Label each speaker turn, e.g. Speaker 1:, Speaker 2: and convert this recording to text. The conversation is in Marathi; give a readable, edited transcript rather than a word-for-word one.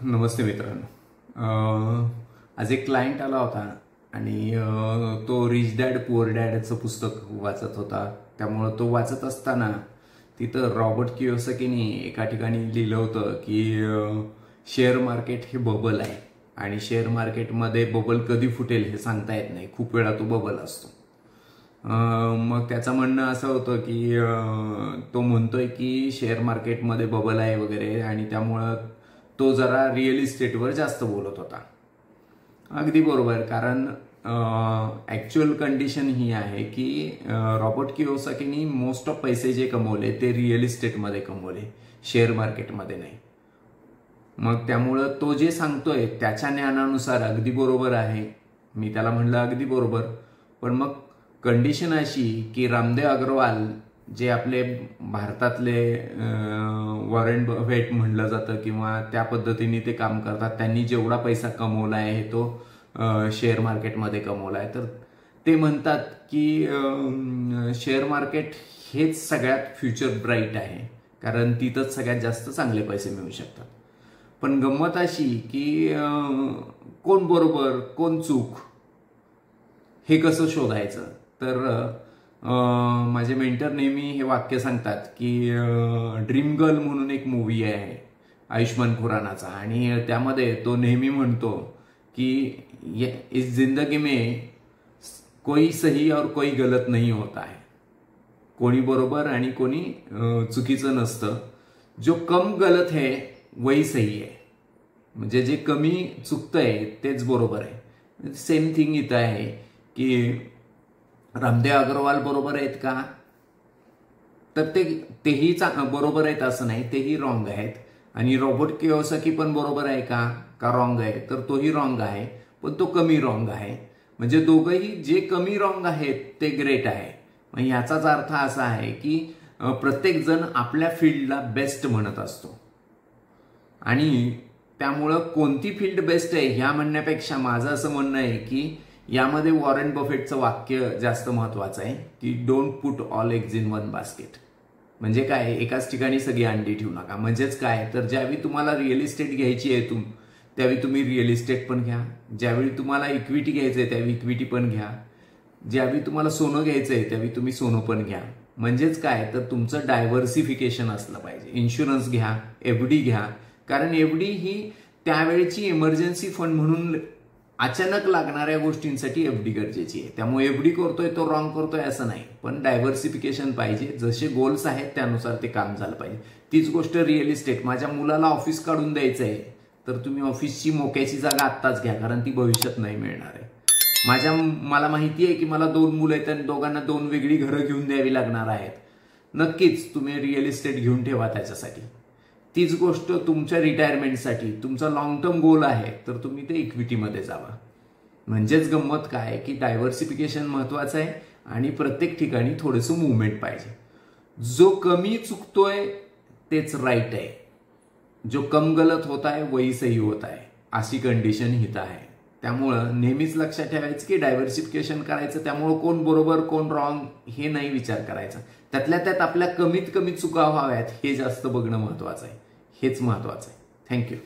Speaker 1: नमस्ते मित्रांनो, आज एक क्लायंट आला होता आणि तो रिच डॅड पुअर डॅडचं पुस्तक वाचत होता। त्यामुळे तो वाचत असताना तिथं रॉबर्ट कियोसाकीने एका ठिकाणी लिहिलं होतं की शेअर मार्केट हे बबल आहे आणि शेअर मार्केटमध्ये बबल कधी फुटेल हे सांगता येत नाही, खूप वेळा तो बबल असतो। मग त्याचं म्हणणं असं होतं की तो म्हणतोय की शेअर मार्केटमध्ये बबल आहे वगैरे आणि त्यामुळे तो जरा रिअल इस्टेटवर जास्त बोलत होता। अगदी बरोबर, कारण ॲक्च्युअल कंडिशन ही आहे की रॉबर्ट कियोसाकीने मोस्ट ऑफ पैसे जे कमवले ते रिअल इस्टेटमध्ये कमवले, शेअर मार्केटमध्ये नाही। मग त्यामुळं तो जे सांगतोय त्याच्या ज्ञानानुसार अगदी बरोबर आहे। मी त्याला म्हणलं अगदी बरोबर, पण मग कंडिशन अशी की रामदेव अग्रवाल जे आपले भारतातले वॉरेन बफेट म्हणलं जातं किंवा त्या पद्धतीने ते काम करतात, त्यांनी जेवढा पैसा कमवला आहे तो शेअर मार्केटमध्ये कमवला आहे, तर ते म्हणतात की शेअर मार्केट हेच सगळ्यात फ्युचर ब्राईट आहे, कारण तिथंच सगळ्यात जास्त चांगले पैसे मिळू शकतात। पण गंमत अशी की कोण बरोबर कोण चूक हे कसं शोधायचं, तर माझे मेंटर नेहमी हे वाक्य सांगतात की ड्रीम गर्ल म्हणून एक मूवी आहे आयुष्मान खुरानाचा, आणि त्यामध्ये तो नेहमी म्हणतो की इस जिंदगी में कोई सही और कोई गलत नहीं होता है, कोणी बरोबर आणि कोणी चुकीचं नसतं, जो कम गलत है वही सही है, म्हणजे जे कमी चुकतंय तेच बरोबर आहे। सेम थिंग इथं आहे की रामदेव अग्रवाल बरोबर आहेत का, तर तेही बरोबर आहेत असं नाही, तेही रॉंग आहेत। आणि रॉबर्ट कियोसाकी पण बरोबर आहे का रॉंग आहे, तर तोही रॉंग आहे, पण तो कमी रॉंग आहे। म्हणजे दोघंही जे कमी रॉंग आहेत ते ग्रेट आहे। मग याचाच अर्थ असा आहे की प्रत्येक जण आपल्या फील्डला बेस्ट म्हणत असतो, आणि त्यामुळं कोणती फील्ड बेस्ट आहे ह्या म्हणण्यापेक्षा माझं असं म्हणणं आहे की यामध्ये वॉरेन बफेटचं वाक्य जास्त महत्वाचं आहे की don't put all eggs in one basket. म्हणजे काय, एकाच ठिकाणी सगळी अंडी ठेवू नका। म्हणजेच काय, तर ज्यावेळी तुम्हाला रिअल इस्टेट घ्यायची आहे त्यावेळी तुम्ही रिअल इस्टेट पण घ्या, ज्यावेळी तुम्हाला इक्विटी घ्यायचंय त्यावेळी इक्विटी पण घ्या, ज्यावेळी तुम्हाला सोनं घ्यायचंय त्यावेळी तुम्ही सोनं पण घ्या। म्हणजेच काय, तर तुमचं डायव्हर्सिफिकेशन असलं पाहिजे। इन्शुरन्स घ्या, एफडी घ्या, कारण एफडी ही त्यावेळेची इमर्जन्सी फंड म्हणून अचानक लागणाऱ्या गोष्टींसाठी एफडी गरजेची आहे। त्यामुळे एफडी करतोय तो रॉंग करतोय असं नाही, पण डायव्हर्सिफिकेशन पाहिजे, जसे गोल्स आहेत त्यानुसार ते काम झालं पाहिजे। तीच गोष्ट रिअल इस्टेट, माझ्या मुलाला ऑफिस काढून द्यायचं आहे तर तुम्ही ऑफिसची मोक्याची जागा आत्ताच घ्या, कारण ती भविष्यात नाही मिळणार आहे। मला माहिती आहे की मला 2 मुलं आहेत आणि दोघांना 2 वेगळी घरं घेऊन द्यावी लागणार आहेत, नक्कीच तुम्ही रिअल इस्टेट घेऊन ठेवा त्याच्यासाठी। तीच गोष्ट तुमच्या रिटायरमेंटसाठी, तुमचा लॉंग टर्म गोल आहे तर तुम्ही ते इक्विटीमध्ये जावा। म्हणजेच गंमत काय की डायव्हर्सिफिकेशन महत्वाचं आहे आणि प्रत्येक ठिकाणी थोडंसं मुवमेंट पाहिजे। जो कमी चुकतोय तेच राईट आहे, जो कम गलत होत आहे वही सही होत आहे, अशी कंडिशन हित आहे। त्यामुळं नेहमीच लक्षात ठेवायचं की डायव्हर्सिफिकेशन करायचं, त्यामुळं कोण बरोबर कोण रॉंग हे नाही विचार करायचा, त्यातल्या त्यात आपल्या कमीत कमी चुका व्हाव्यात हे जास्त बघणं महत्वाचं आहे, हेच महत्वाचं आहे। थँक्यू।